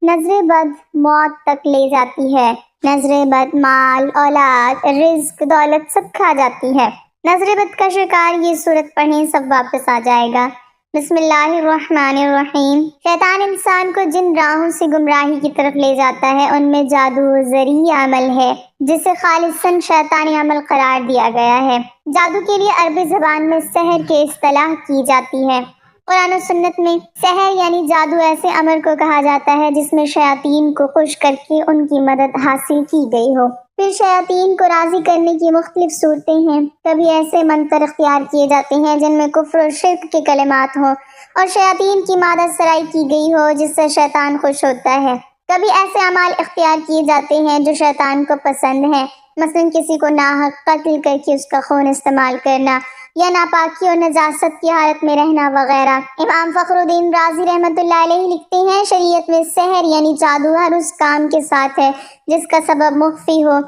نظر بد موت تک لے جاتی ہے۔ نظر بد مال، اولاد، رزق، دولت سب کھا جاتی ہے۔ نظر بد کا شکار یہ صورت پڑھیں سب واپس آ جائے گا۔ بسم اللہ الرحمن الرحیم۔ شیطان انسان کو جن راہوں سے گمراہی کی طرف لے جاتا ہے ان میں جادو زرعی عمل ہے جسے خالصاً شیطانی عمل قرار دیا گیا ہے۔ جادو کے لیے عربی زبان میں سحر کی اصطلاح کی جاتی ہے۔ قرآن و سنت میں سحر یعنی جادو ایسے عمل کو کہا جاتا ہے جس میں شیاطین کو خوش کر کے ان کی مدد حاصل کی گئی ہو۔ پھر شیاطین کو راضی کرنے کی مختلف صورتیں ہیں۔ کبھی ایسے منتر اختیار کیے جاتے ہیں جن میں کفر و شرک کے کلمات ہوں اور شیاطین کی مادہ سرائی کی گئی ہو جس سے شیطان خوش ہوتا ہے۔ کبھی ایسے اعمال اختیار کیے جاتے ہیں جو شیطان کو پسند ہیں، مثلا کسی کو ناحق قتل کر کے اس کا خون استعمال کرنا یا ناپاکی اور نجاست کی حالت میں رہنا وغیرہ۔ امام فخر الدین رازی رحمۃ اللہ علیہ لکھتے ہیں شریعت میں سحر یعنی جادو ہر اس کام کے ساتھ ہے جس کا سبب مخفی ہو،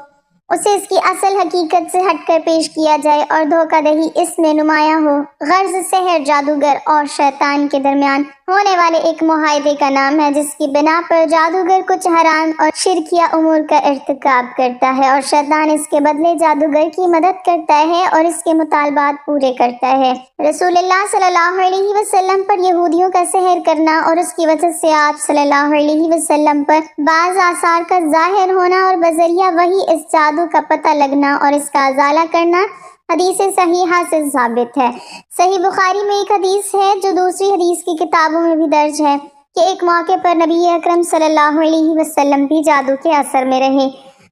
اسے اس کی اصل حقیقت سے ہٹ کر پیش کیا جائے اور دھوکہ دہی اس میں نمایاں ہو۔ غرض سحر جادوگر اور شیطان کے درمیان ہونے والے ایک معاہدے کا نام ہے جس کی بنا پر جادوگر کچھ حرام اور شرکیہ امور کا ارتکاب کرتا ہے اور شیطان اس کے بدلے جادوگر کی مدد کرتا ہے اور اس کے مطالبات پورے کرتا ہے۔ رسول اللہ صلی اللہ علیہ وسلم پر یہودیوں کا سحر کرنا اور اس کی وجہ سے آپ صلی اللہ علیہ وسلم پر بعض آثار کا ظاہر ہونا اور بذریعہ وہی اس جادو کا پتہ لگنا اور اس کا ازالہ کرنا حدیث صحیحہ سے ثابت ہے۔ صحیح بخاری میں ایک حدیث ہے جو دوسری حدیث کی کتابوں میں بھی درج ہے کہ ایک موقع پر نبی اکرم صلی اللہ علیہ وسلم بھی جادو کے اثر میں رہے۔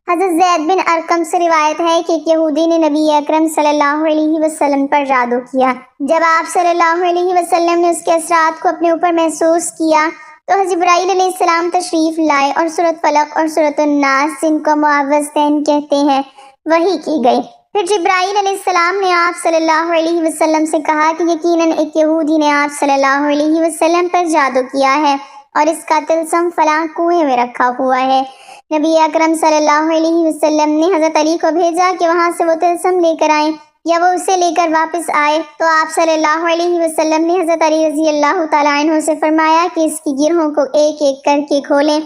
حضرت زید بن ارقم سے روایت ہے کہ ایک یہودی نے نبی اکرم صلی اللہ علیہ وسلم پر جادو کیا۔ جب آپ صلی اللہ علیہ وسلم نے اس کے اثرات کو اپنے اوپر محسوس کیا تو حضرت جبرائیل علیہ السلام تشریف لائے اور سورۃ فلق اور سورۃ الناس جن کو معوذتین کہتے ہیں وحی کی گئی۔ پھر جبرائیل علیہ السلام نے آپ صلی اللہ علیہ وسلم سے کہا کہ یقیناً ایک یہودی نے آپ صلی اللہ علیہ وسلم پر جادو کیا ہے اور اس کا طلسم فلاں کنویں میں رکھا ہوا ہے۔ نبی اکرم صلی اللہ علیہ وسلم نے حضرت علی کو بھیجا کہ وہاں سے وہ طلسم لے کر آئیں یا وہ اسے لے کر واپس آئے، تو آپ صلی اللہ علیہ وسلم نے حضرت علی رضی اللہ تعالیٰ عنہ سے فرمایا کہ اس کی گرہوں کو ایک ایک کر کے کھولیں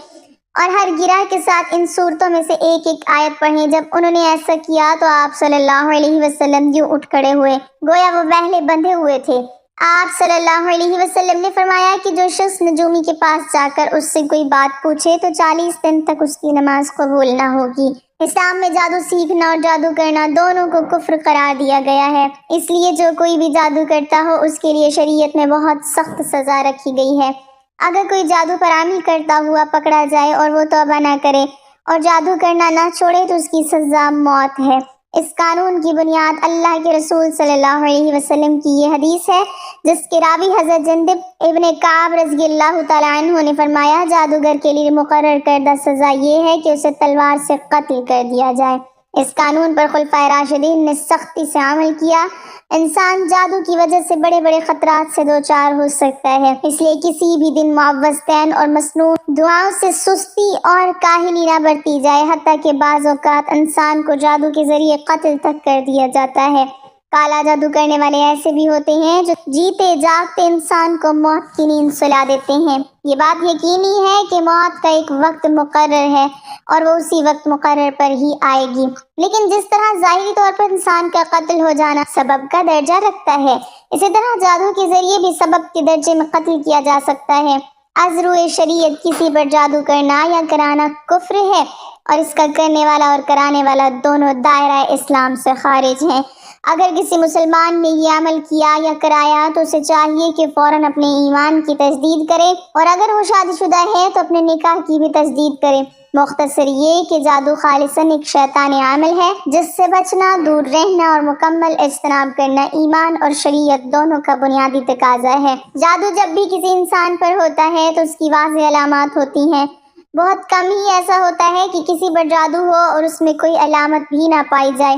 اور ہر گرہ کے ساتھ ان صورتوں میں سے ایک ایک آیت پڑھیں۔ جب انہوں نے ایسا کیا تو آپ صلی اللہ علیہ وسلم یوں اٹھ کھڑے ہوئے گویا وہ پہلے بندھے ہوئے تھے۔ آپ صلی اللہ علیہ وسلم نے فرمایا کہ جو شخص نجومی کے پاس جا کر اس سے کوئی بات پوچھے تو 40 دن تک اس کی نماز قبول نہ ہوگی۔ اسلام میں جادو سیکھنا اور جادو کرنا دونوں کو کفر قرار دیا گیا ہے، اس لیے جو کوئی بھی جادو کرتا ہو اس کے لیے شریعت میں بہت سخت سزا رکھی گئی ہے۔ اگر کوئی جادو پر عمل کرتا ہوا پکڑا جائے اور وہ توبہ نہ کرے اور جادو کرنا نہ چھوڑے تو اس کی سزا موت ہے۔ اس قانون کی بنیاد اللہ کے رسول صلی اللہ علیہ وسلم کی یہ حدیث ہے جس کے راوی حضرت جندب ابن کعب رضی اللہ تعالیٰ عنہ نے فرمایا جادوگر کے لیے مقرر کردہ سزا یہ ہے کہ اسے تلوار سے قتل کر دیا جائے۔ اس قانون پر خلفائے راشدین نے سختی سے عمل کیا۔ انسان جادو کی وجہ سے بڑے بڑے خطرات سے دوچار ہو سکتا ہے، اس لیے کسی بھی دن معوذتین اور مسنون دعاؤں سے سستی اور کاہلی نہ برتی جائے، حتیٰ کہ بعض اوقات انسان کو جادو کے ذریعے قتل تک کر دیا جاتا ہے۔ کالا جادو کرنے والے ایسے بھی ہوتے ہیں جو جیتے جاگتے انسان کو موت کی نیند سلا دیتے ہیں۔ یہ بات یقینی ہے کہ موت کا ایک وقت مقرر ہے اور وہ اسی وقت مقرر پر ہی آئے گی، لیکن جس طرح ظاہری طور پر انسان کا قتل ہو جانا سبب کا درجہ رکھتا ہے، اسی طرح جادو کے ذریعے بھی سبب کے درجے میں قتل کیا جا سکتا ہے۔ از روئے شریعت کسی پر جادو کرنا یا کرانا کفر ہے اور اس کا کرنے والا اور کرانے والا دونوں دائرہ اسلام سے خارج ہیں۔ اگر کسی مسلمان نے یہ عمل کیا یا کرایا تو اسے چاہیے کہ فوراً اپنے ایمان کی تجدید کرے، اور اگر وہ شادی شدہ ہے تو اپنے نکاح کی بھی تجدید کرے۔ مختصر یہ کہ جادو خالصاً ایک شیطانی عمل ہے جس سے بچنا، دور رہنا اور مکمل اجتناب کرنا ایمان اور شریعت دونوں کا بنیادی تقاضا ہے۔ جادو جب بھی کسی انسان پر ہوتا ہے تو اس کی واضح علامات ہوتی ہیں۔ بہت کم ہی ایسا ہوتا ہے کہ کسی پر جادو ہو اور اس میں کوئی علامت بھی نہ پائی جائے۔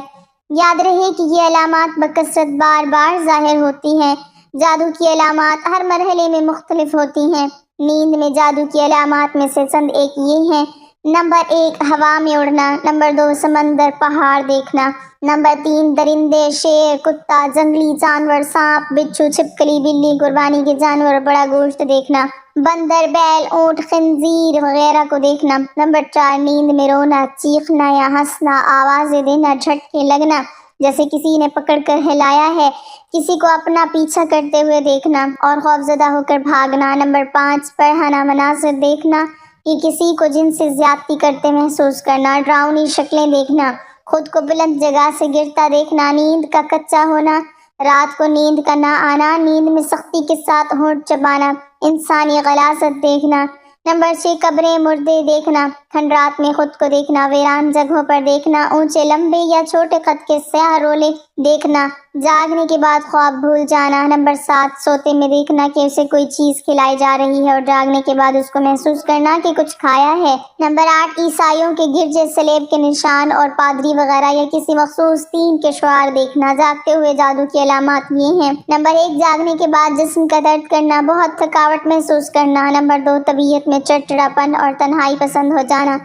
یاد رہے کہ یہ علامات بکثرت بار بار ظاہر ہوتی ہیں۔ جادو کی علامات ہر مرحلے میں مختلف ہوتی ہیں۔ نیند میں جادو کی علامات میں سے چند ایک یہ ہیں: نمبر 1 ہوا میں اڑنا، نمبر 2 سمندر پہاڑ دیکھنا، نمبر 3 درندے، شیر، کتا، جنگلی جانور، سانپ، بچھو، چھپکلی، بلی، قربانی کے جانور اور بڑا گوشت دیکھنا، بندر، بیل، اونٹ، خنزیر وغیرہ کو دیکھنا، نمبر 4 نیند میں رونا، چیخنا یا ہنسنا، آوازیں دینا، جھٹکے لگنا جیسے کسی نے پکڑ کر ہلایا ہے، کسی کو اپنا پیچھا کرتے ہوئے دیکھنا اور خوفزدہ ہو کر بھاگنا، نمبر 5 پڑھانا، مناظر دیکھنا کہ کسی کو جن سے زیادتی کرتے محسوس کرنا، ڈراؤنی شکلیں دیکھنا، خود کو بلند جگہ سے گرتا دیکھنا، نیند کا کچا ہونا، رات کو نیند کا نہ آنا، نیند میں سختی کے ساتھ ہونٹ چبانا، انسانی غلاظت دیکھنا، نمبر 6 قبریں، مردے دیکھنا، کھنڈرات میں خود کو دیکھنا، ویران جگہوں پر دیکھنا، اونچے لمبے یا چھوٹے خط کے سیاہ رولے دیکھنا، جاگنے کے بعد خواب بھول جانا، نمبر 7 سوتے میں دیکھنا کہ اسے کوئی چیز کھلائی جا رہی ہے اور جاگنے کے بعد اس کو محسوس کرنا کہ کچھ کھایا ہے، نمبر 8 عیسائیوں کے گرجے، سلیب کے نشان اور پادری وغیرہ یا کسی مخصوص دین کے شعار دیکھنا، جاگتے ہوئے جادو کی علامات یہ ہیں، نمبر 1 جاگنے کے بعد جسم کا درد کرنا، بہت تھکاوٹ محسوس کرنا، نمبر 2 طبیعت میں چڑچڑاپن اور تنہائی پسند ہو جانا،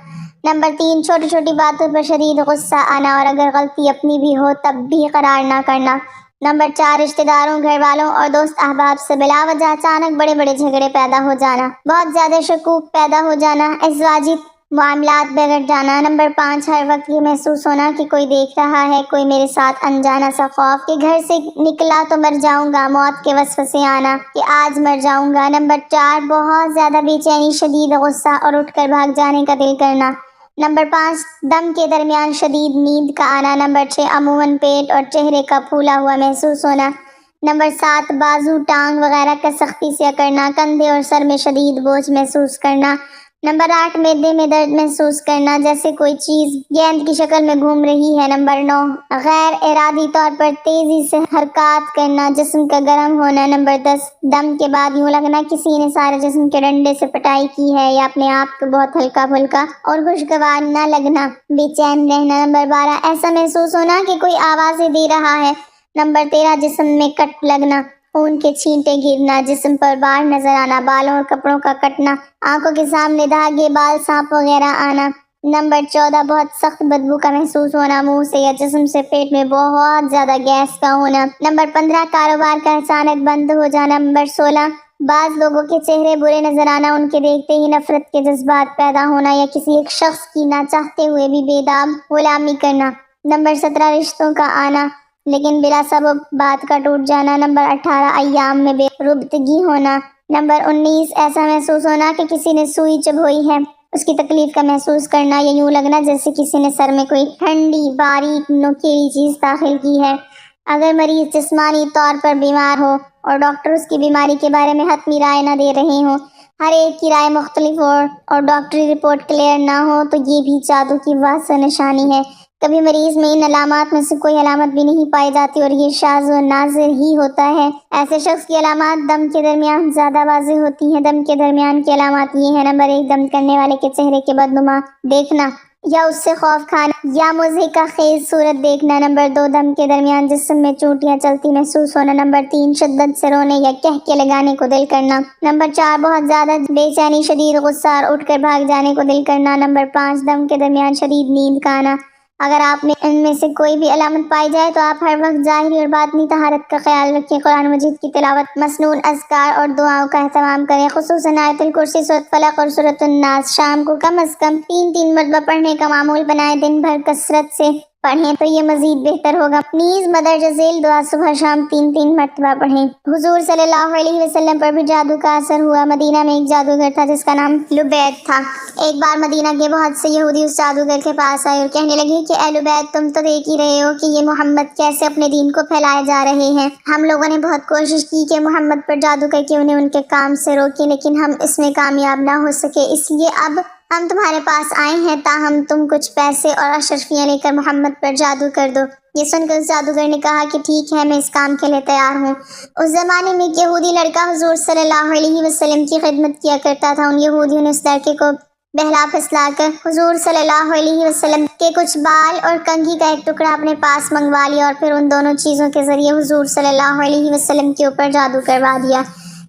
نمبر 3 چھوٹی چھوٹی باتوں پر شدید غصہ آنا اور اگر غلطی اپنی بھی ہو تب بھی قرار نہ کرنا، نمبر 4 رشتہ داروں، گھر والوں اور دوست احباب سے بلا وجہ اچانک بڑے بڑے جھگڑے پیدا ہو جانا، بہت زیادہ شکوک پیدا ہو جانا، ازدواجی معاملات بگڑ جانا، نمبر 5 ہر وقت یہ محسوس ہونا کہ کوئی دیکھ رہا ہے، کوئی میرے ساتھ، انجانا سا خوف کہ گھر سے نکلا تو مر جاؤں گا، موت کے وسوسے آنا کہ آج مر جاؤں گا، نمبر 4 بہت زیادہ بے چینی، شدید غصہ اور اٹھ کر بھاگ جانے کا دل کرنا، نمبر 5 دم کے درمیان شدید نیند کا آنا، نمبر 6 عموماً پیٹ اور چہرے کا پھولا ہوا محسوس ہونا، نمبر 7 بازو، ٹانگ وغیرہ کا سختی سے اکڑنا، کندھے اور سر میں شدید بوجھ محسوس کرنا، نمبر 8 معدے میں درد محسوس کرنا جیسے کوئی چیز گیند کی شکل میں گھوم رہی ہے، نمبر 9 غیر ارادی طور پر تیزی سے حرکات کرنا، جسم کا گرم ہونا، نمبر 10 دم کے بعد یوں لگنا کسی نے سارے جسم کے ڈنڈے سے پٹائی کی ہے یا اپنے آپ کو بہت ہلکا پھلکا اور خوشگوار نہ لگنا، بے چین رہنا، نمبر 12 ایسا محسوس ہونا کہ کوئی آوازیں دے رہا ہے، نمبر 13 جسم میں کٹ لگنا، خون کے چھینٹے گرنا، جسم پر بال نظر آنا، بالوں اور کپڑوں کا کٹنا، آنکھوں کے سامنے دھاگے، بال، سانپ وغیرہ آنا، نمبر 14 بہت سخت بدبو کا محسوس ہونا، منہ سے یا جسم سے پیٹ میں بہت زیادہ گیس کا ہونا، نمبر 15 کاروبار کا اچانک بند ہو جانا، نمبر 16 بعض لوگوں کے چہرے برے نظر آنا، ان کے دیکھتے ہی نفرت کے جذبات پیدا ہونا یا کسی ایک شخص کی نہ چاہتے ہوئے بھی بے داغ غلامی کرنا، نمبر 17 رشتوں کا آنا لیکن بلا سبب بات کا ٹوٹ جانا، نمبر 18 ایام میں بے ربطگی ہونا، نمبر 19 ایسا محسوس ہونا کہ کسی نے سوئی چبھوئی ہے، اس کی تکلیف کا محسوس کرنا یا یوں لگنا جیسے کسی نے سر میں کوئی ٹھنڈی باریک نوکیلی چیز داخل کی ہے، اگر مریض جسمانی طور پر بیمار ہو اور ڈاکٹر اس کی بیماری کے بارے میں حتمی رائے نہ دے رہے ہوں، ہر ایک کی رائے مختلف ہو اور ڈاکٹری رپورٹ کلیئر نہ ہو تو یہ بھی جادو کی واضح نشانی ہے، کبھی مریض میں ان علامات میں سے کوئی علامت بھی نہیں پائی جاتی اور یہ شاذ و نادر ہی ہوتا ہے، ایسے شخص کی علامات دم کے درمیان زیادہ واضح ہوتی ہیں، دم کے درمیان کی علامات یہ ہیں، نمبر 1 دم کرنے والے کے چہرے کے بدنما دیکھنا یا اس سے خوف کھانا یا مضحکہ خیز صورت دیکھنا، نمبر 2 دم کے درمیان جسم میں چوٹیاں چلتی محسوس ہونا، نمبر 3 شدت سے رونے یا کہکے لگانے کو دل کرنا، نمبر 4 بہت زیادہ بے چینی، شدید غصہ اور اٹھ کر بھاگ جانے کو دل کرنا، نمبر 5 دم کے درمیان شدید نیند کا آنا، اگر آپ میں ان میں سے کوئی بھی علامت پائی جائے تو آپ ہر وقت ظاہری اور باطنی طہارت کا خیال رکھیں، قرآن مجید کی تلاوت، مسنون اذکار اور دعاؤں کا اہتمام کریں، خصوصاً آیت الکرسی، سورۃ فلق اور سورۃ الناس شام کو کم از کم 3 مرتبہ پڑھنے کا معمول بنائیں، دن بھر کثرت سے پڑھیں تو یہ مزید بہتر ہوگا، نیز مدرجہ ذیل دعا صبح شام 3 مرتبہ پڑھیں، حضور صلی اللہ علیہ وسلم پر بھی جادو کا اثر ہوا، مدینہ میں ایک جادوگر تھا جس کا نام لبید تھا، ایک بار مدینہ کے بہت سے یہودی اس جادوگر کے پاس آئے اور کہنے لگے کہ اے لبید تم تو دیکھ ہی رہے ہو کہ یہ محمد کیسے اپنے دین کو پھیلائے جا رہے ہیں، ہم لوگوں نے بہت کوشش کی کہ محمد پر جادو کر کے انہیں ان کے کام سے روکیں لیکن ہم اس میں کامیاب نہ ہو سکے، اس لیے اب ہم تمہارے پاس آئے ہیں تاہم تم کچھ پیسے اور اشرفیاں لے کر محمد پر جادو کر دو، یہ سن کر اس جادوگر نے کہا کہ ٹھیک ہے میں اس کام کے لیے تیار ہوں، اس زمانے میں ایک یہودی لڑکا حضور صلی اللہ علیہ وسلم کی خدمت کیا کرتا تھا، ان یہودیوں نے اس لڑکے کو بہلا پھسلا کر حضور صلی اللہ علیہ وسلم کے کچھ بال اور کنگھی کا ایک ٹکڑا اپنے پاس منگوا لیا اور پھر ان دونوں چیزوں کے ذریعے حضور صلی اللہ علیہ وسلم کے اوپر جادو کروا دیا،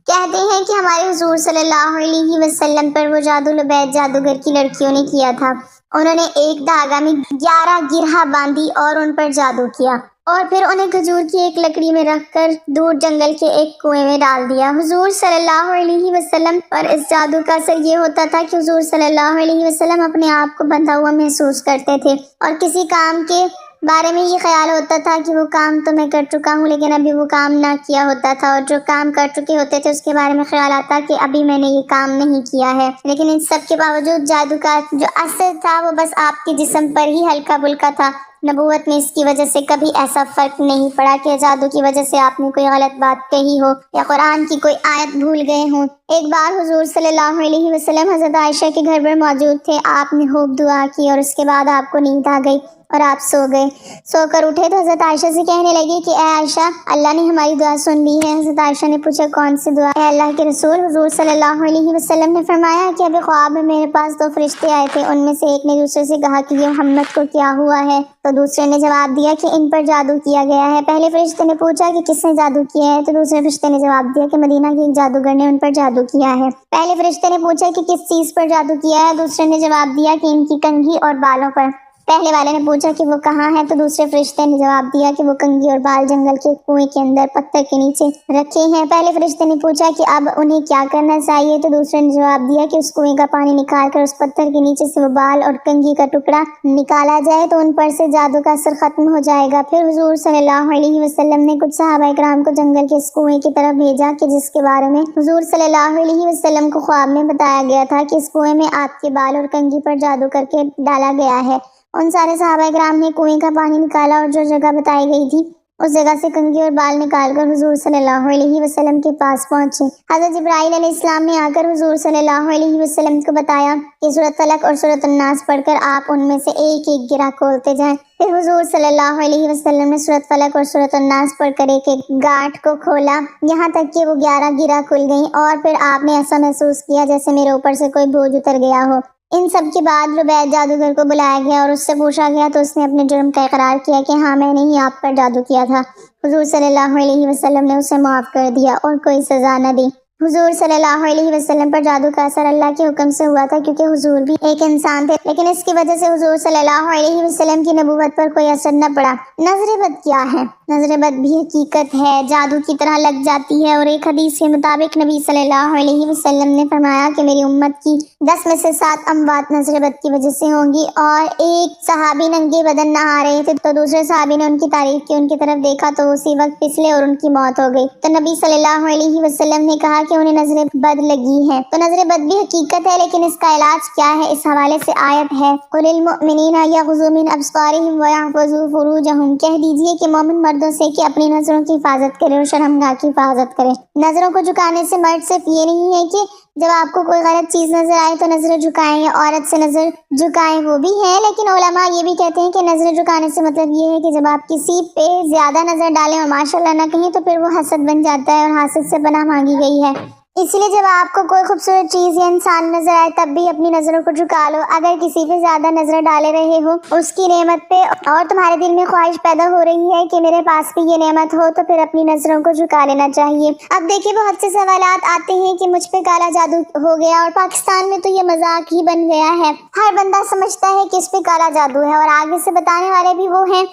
کہتے ہیں کہ ہمارے حضور صلی اللہ علیہ وسلم پر وہ جادو لبید جادوگر کی لڑکیوں نے کیا تھا۔ انہوں نے ایک دھاگا میں 11 گرہ باندھی اور ان پر جادو کیا، اور پھر انہیں کھجور کی ایک لکڑی میں رکھ کر دور جنگل کے ایک کنویں میں ڈال دیا۔ حضور صلی اللہ علیہ وسلم پر اس جادو کا اثر یہ ہوتا تھا کہ حضور صلی اللہ علیہ وسلم اپنے آپ کو بندھا ہوا محسوس کرتے تھے، اور کسی کام کے بارے میں یہ خیال ہوتا تھا کہ وہ کام تو میں کر چکا ہوں لیکن ابھی وہ کام نہ کیا ہوتا تھا، اور جو کام کر چکے ہوتے تھے اس کے بارے میں خیال آتا کہ ابھی میں نے یہ کام نہیں کیا ہے۔ لیکن ان سب کے باوجود جادو کا جو اثر تھا وہ بس آپ کے جسم پر ہی ہلکا پھلکا تھا۔ نبوت میں اس کی وجہ سے کبھی ایسا فرق نہیں پڑا کہ جادو کی وجہ سے آپ نے کوئی غلط بات کہی ہو یا قرآن کی کوئی آیت بھول گئے ہوں۔ ایک بار حضور صلی اللہ علیہ وسلم حضرت عائشہ کے گھر پر موجود تھے۔ آپ نے خوب دعا کی اور اس کے بعد آپ کو نیند آ گئی اور آپ سو گئے۔ سو کر اٹھے تو حضرت عائشہ سے کہنے لگی کہ اے عائشہ، اللہ نے ہماری دعا سن لی ہے۔ حضرت عائشہ نے پوچھا کون سی دعا؟ اے اللہ کے رسول، حضور صلی اللہ علیہ وسلم نے فرمایا کہ ابھی خواب میں میرے پاس 2 فرشتے آئے تھے، ان میں سے ایک نے دوسرے سے کہا کہ یہ محمد کو کیا ہوا ہے، تو دوسرے نے جواب دیا کہ ان پر جادو کیا گیا ہے۔ پہلے فرشتے نے پوچھا کہ کس نے جادو کیا ہے، تو دوسرے فرشتے نے جواب دیا کہ مدینہ کے ایک جادوگر نے ان پر جادو کیا ہے۔ پہلے فرشتے نے پوچھا کہ کس چیز پر جادو کیا ہے، دوسرے نے جواب دیا کہ ان کی کنگھی اور بالوں پر۔ پہلے والے نے پوچھا کہ وہ کہاں ہے، تو دوسرے فرشتے نے جواب دیا کہ وہ کنگھی اور بال جنگل کے کنویں کے اندر پتھر کے نیچے رکھے ہیں۔ پہلے فرشتے نے پوچھا کہ اب انہیں کیا کرنا چاہیے، تو دوسرے نے جواب دیا کہ اس کنویں کا پانی نکال کر اس پتھر کے نیچے سے وہ بال اور کنگھی کا ٹکڑا نکالا جائے تو ان پر سے جادو کا اثر ختم ہو جائے گا۔ پھر حضور صلی اللہ علیہ وسلم نے کچھ صحابہ کرام کو جنگل کے اس کنویں کی طرف بھیجا کہ جس کے بارے میں حضور صلی اللہ علیہ وسلم کو خواب میں بتایا گیا تھا کہ اس کنویں میں آپ کے بال اور کنگھی پر جادو کر کے ڈالا گیا ہے۔ ان سارے صحابہ کرام نے کنویں کا پانی نکالا اور جو جگہ بتائی گئی تھی اس جگہ سے کنگھی اور بال نکال کر حضور صلی اللہ علیہ وسلم کے پاس پہنچے۔ حضرت جبرائیل علیہ السلام نے آ کر حضور صلی اللہ علیہ وسلم کو بتایا کہ سورۃ فلق اور سورۃ الناس پڑھ کر آپ ان میں سے ایک ایک گرہ کھولتے جائیں۔ پھر حضور صلی اللہ علیہ وسلم نے سورۃ فلق اور سورۃ الناس پڑھ کر ایک ایک گانٹھ کو کھولا، یہاں تک کہ وہ 11 گرہ کھل گئیں، اور پھر آپ نے ایسا محسوس کیا جیسے میرے اوپر سے کوئی بوجھ اتر گیا ہو۔ ان سب کے بعد لبید جادوگر کو بلایا گیا اور اس سے پوچھا گیا تو اس نے اپنے جرم کا اقرار کیا کہ ہاں میں نے ہی آپ پر جادو کیا تھا۔ حضور صلی اللہ علیہ وسلم نے اسے معاف کر دیا اور کوئی سزا نہ دی۔ حضور صلی اللہ علیہ وسلم پر جادو کا اثر اللہ کے حکم سے ہوا تھا، کیونکہ حضور بھی ایک انسان تھے، لیکن اس کی وجہ سے حضور صلی اللہ علیہ وسلم کی نبوت پر کوئی اثر نہ پڑا۔ نظر بد کیا ہے؟ نظر بد بھی حقیقت ہے، جادو کی طرح لگ جاتی ہے، اور ایک حدیث کے مطابق نبی صلی اللہ علیہ وسلم نے فرمایا کہ میری امت کی 10 میں سے 7 اموات نظر بد کی وجہ سے ہوں گی۔ اور ایک صحابی ننگے بدن نہا رہے تھے تو دوسرے صحابی نے ان کی تعریف کی، ان کی طرف دیکھا تو اسی وقت پھسلے اور ان کی موت ہو گئی، تو نبی صلی اللہ علیہ وسلم نے کہا کہ انہیں نظر بد لگی ہے۔ تو نظر بد بھی حقیقت ہے، لیکن اس کا علاج کیا ہے؟ اس حوالے سے آیت ہے قُلِ الْمُؤْمِنِينَ يَغْضُضُوا مِنْ أَبْصَارِهِمْ وَيَحْفَظُوا فُرُوجَهُمْ، کہہ دیجئے کہ مومن مردوں سے کہ اپنی نظروں کی حفاظت کرے اور شرمگاہ کی حفاظت کرے۔ نظروں کو جھکانے سے مرد صرف یہ نہیں ہے کہ جب آپ کو کوئی غلط چیز نظر آئے تو نظر جھکائیں، یا عورت سے نظر جھکائیں، وہ بھی ہے، لیکن علماء یہ بھی کہتے ہیں کہ نظر جھکانے سے مطلب یہ ہے کہ جب آپ کسی پہ زیادہ نظر ڈالیں اور ماشاءاللہ نہ کہیں تو پھر وہ حسد بن جاتا ہے، اور حاسد سے پناہ مانگی گئی ہے۔ اس لیے جب آپ کو کوئی خوبصورت چیز یا انسان نظر آئے تب بھی اپنی نظروں کو جھکا لو۔ اگر کسی پہ زیادہ نظر ڈالے رہے ہو اس کی نعمت پہ، اور تمہارے دل میں خواہش پیدا ہو رہی ہے کہ میرے پاس بھی یہ نعمت ہو، تو پھر اپنی نظروں کو جھکا لینا چاہیے۔ اب دیکھیں بہت سے سوالات آتے ہیں کہ مجھ پہ کالا جادو ہو گیا، اور پاکستان میں تو یہ مذاق ہی بن گیا ہے، ہر بندہ سمجھتا ہے کہ اس پہ کالا جادو ہے، اور آگے سے بتانے والے بھی وہ ہیں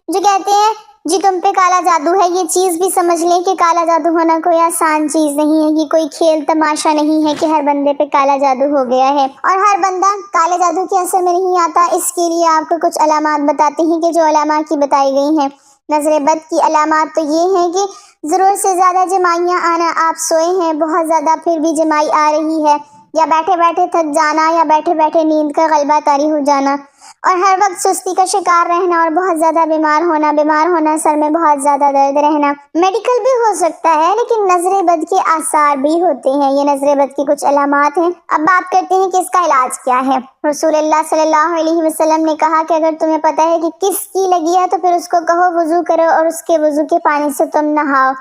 جو کہتے ہیں جی تم پہ کالا جادو ہے۔ یہ چیز بھی سمجھ لیں کہ کالا جادو ہونا کوئی آسان چیز نہیں ہے، یہ کوئی کھیل تماشا نہیں ہے کہ ہر بندے پہ کالا جادو ہو گیا ہے، اور ہر بندہ کالے جادو کے اثر میں نہیں آتا۔ اس کے لیے آپ کو کچھ علامات بتاتے ہیں کہ جو علامات کی بتائی گئی ہیں۔ نظر بد کی علامات تو یہ ہیں کہ ضرورت سے زیادہ جمائیاں آنا، آپ سوئے ہیں بہت زیادہ پھر بھی جمائی آ رہی ہے، یا بیٹھے بیٹھے تھک جانا، یا بیٹھے بیٹھے نیند کا غلبہ طاری ہو جانا، اور ہر وقت سستی کا شکار رہنا، اور بہت زیادہ بیمار ہونا، سر میں بہت زیادہ درد رہنا۔ میڈیکل بھی ہو سکتا ہے، لیکن نظر بد کے آثار بھی ہوتے ہیں۔ یہ نظر بد کی کچھ علامات ہیں۔ اب بات کرتے ہیں کہ اس کا علاج کیا ہے۔ رسول اللہ صلی اللہ علیہ وسلم نے کہا کہ اگر تمہیں پتہ ہے کہ کس کی لگی ہے تو پھر اس کو کہو وضو کرو، اور اس کے وضو کے پانی سے تم نہاؤ،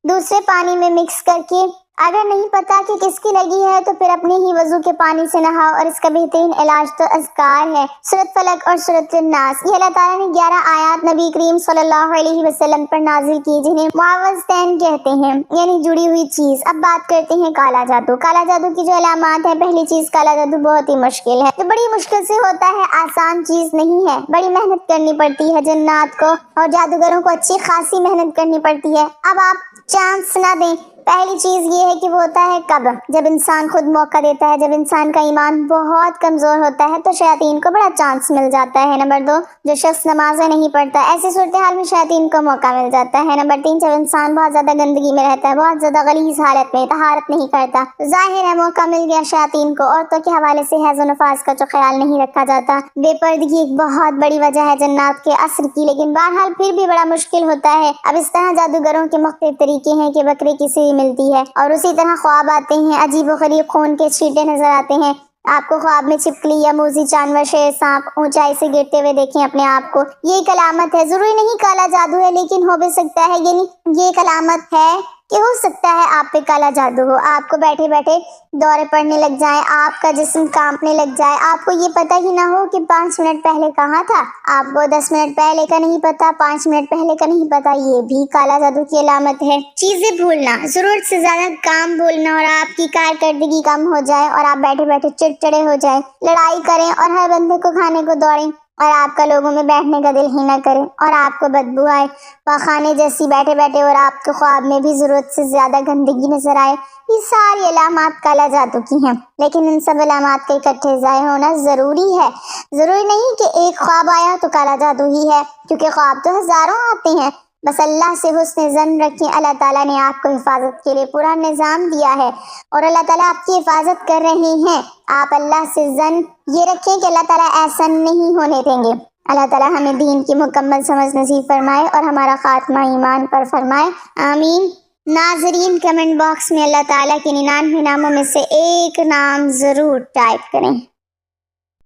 دوسرے پانی میں مکس کر کے اگر نہیں پتا کہ کس کی لگی ہے تو پھر اپنے ہی وضو کے پانی سے نہاؤ، اور اس کا بہترین علاج تو اذکار ہے۔ سورۃ فلق اور سورۃ الناس، یہ اللہ تعالیٰ نے 11 آیات نبی کریم صلی اللہ علیہ وسلم پر نازل کی، جنہیں معوذتین کہتے ہیں، یعنی جڑی ہوئی چیز۔ اب بات کرتے ہیں کالا جادو۔ کالا جادو کی جو علامات ہیں، پہلی چیز، کالا جادو بہت ہی مشکل ہے، جو بڑی مشکل سے ہوتا ہے، آسان چیز نہیں ہے، بڑی محنت کرنی پڑتی ہے، جنات کو اور جادوگروں کو اچھی خاصی محنت کرنی پڑتی ہے۔ اب آپ چانس نہ دیں۔ پہلی چیز یہ ہے کہ وہ ہوتا ہے کب، جب انسان خود موقع دیتا ہے، جب انسان کا ایمان بہت کمزور ہوتا ہے تو شیاطین کو بڑا چانس مل جاتا ہے۔ نمبر 2، جو شخص نمازیں نہیں پڑھتا، ایسی صورتحال میں شیاطین کو موقع مل جاتا ہے۔ نمبر 3، جب انسان بہت زیادہ گندگی میں رہتا ہے، بہت زیادہ غلیظ حالت میں، طہارت نہیں کرتا، ظاہر ہے موقع مل گیا شیاطین کو۔ عورتوں کے حوالے سے حیض و نفاس کا جو خیال نہیں رکھا جاتا، بے پردگی ایک بہت بڑی وجہ ہے جنات کے اثر کی، لیکن بہرحال پھر بھی بڑا مشکل ہوتا ہے۔ اب اس طرح جادوگروں کے مختلف طریقے ہیں کہ بکرے کی سی ملتی ہے، اور اسی طرح خواب آتے ہیں، عجیب و غریب خون کے چھینٹے نظر آتے ہیں، آپ کو خواب میں چھپکلی یا موذی جانور، شیر، سانپ اونچائی سے گرتے ہوئے دیکھیں اپنے آپ کو، یہ ایک علامت ہے۔ ضروری نہیں کالا جادو ہے، لیکن ہو بھی سکتا ہے، یعنی یہ ایک علامت ہے کہ ہو سکتا ہے آپ پہ کالا جادو ہو۔ آپ کو بیٹھے بیٹھے دورے پڑنے لگ جائیں، آپ کا جسم کانپنے لگ جائے، آپ کو یہ پتہ ہی نہ ہو کہ 5 منٹ پہلے کہاں تھا، آپ کو 10 منٹ پہلے کا نہیں پتا، 5 منٹ پہلے کا نہیں پتا، یہ بھی کالا جادو کی علامت ہے۔ چیزیں بھولنا، ضرورت سے زیادہ کام بھولنا، اور آپ کی کارکردگی کم ہو جائے، اور آپ بیٹھے بیٹھے چڑچڑے ہو جائیں، لڑائی کریں اور ہر بندے کو کھانے کو دوڑیں، اور آپ کا لوگوں میں بیٹھنے کا دل ہی نہ کرے، اور آپ کو بدبو آئے پاخانے جیسی بیٹھے بیٹھے، اور آپ کے خواب میں بھی ضرورت سے زیادہ گندگی نظر آئے، یہ ساری علامات کالا جادو کی ہیں۔ لیکن ان سب علامات کے اکٹھے ظاہر ہونا ضروری ہے۔ ضروری نہیں کہ ایک خواب آیا تو کالا جادو ہی ہے، کیونکہ خواب تو ہزاروں آتے ہیں۔ بس اللہ سے حسن ظن رکھیں، اللہ تعالیٰ نے آپ کو حفاظت کے لیے پورا نظام دیا ہے، اور اللہ تعالیٰ آپ کی حفاظت کر رہے ہیں۔ آپ اللہ سے ظن یہ رکھیں کہ اللہ تعالیٰ ایسا نہیں ہونے دیں گے۔ اللہ تعالیٰ ہمیں دین کی مکمل سمجھ نصیب فرمائے اور ہمارا خاتمہ ایمان پر فرمائے، آمین۔ ناظرین، کمنٹ باکس میں اللہ تعالیٰ کے 99 ناموں میں سے ایک نام ضرور ٹائپ کریں۔